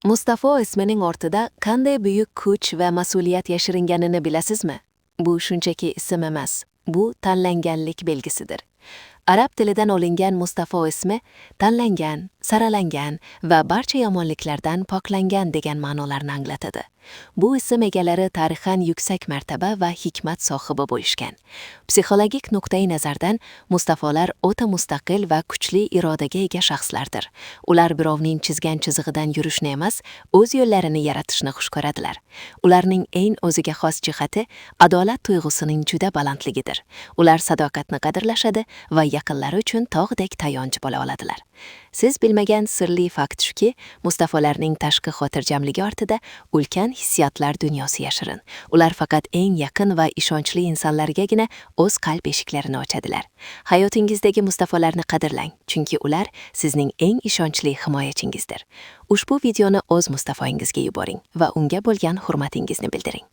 Mustafo ismining ortida qanday buyuk kuch va mas'uliyat yashiringanini bilasizmi? Bu shunchaki ism emas, bu tanlanganlik belgisidir. Arab tilidan olingan Mustafo ismi tanlangan, saralangan va barcha yomonliklardan poklangan degan ma'nolarni anglatadi. Bu ism egalari tarixan yuksak martaba va hikmat sohibi bo'lishgan. Psixologik nuqtai nazardan Mustafolar o'ta mustaqil va kuchli irodaga ega shaxslardir. Ular birovning chizgan chizig'idan yurishni emas, o'z yo'llarini yaratishni xush ko'radilar. Ularning eng o'ziga xos jihati adolat tuyg'usining juda balandligidir. Ular sadoqatni qadrlashadi va yaqinlari uchun tog'dek tayanch bo'la oladilar. Siz bilmagan sirli fakt shuki, Mustafolarning tashqi xotirjamligi ortida ulkan hissiyotlar dunyosi yashirin. Ular faqat eng yaqin va ishonchli insonlargagina o'z qalb eshiklarini ochadilar. Hayotingizdagi Mustafolarni qadrlang, chunki ular sizning eng ishonchli himoyachingizdir. Ushbu videoni o'z Mustafoingizga yuboring va unga bo'lgan hurmatingizni bildiring.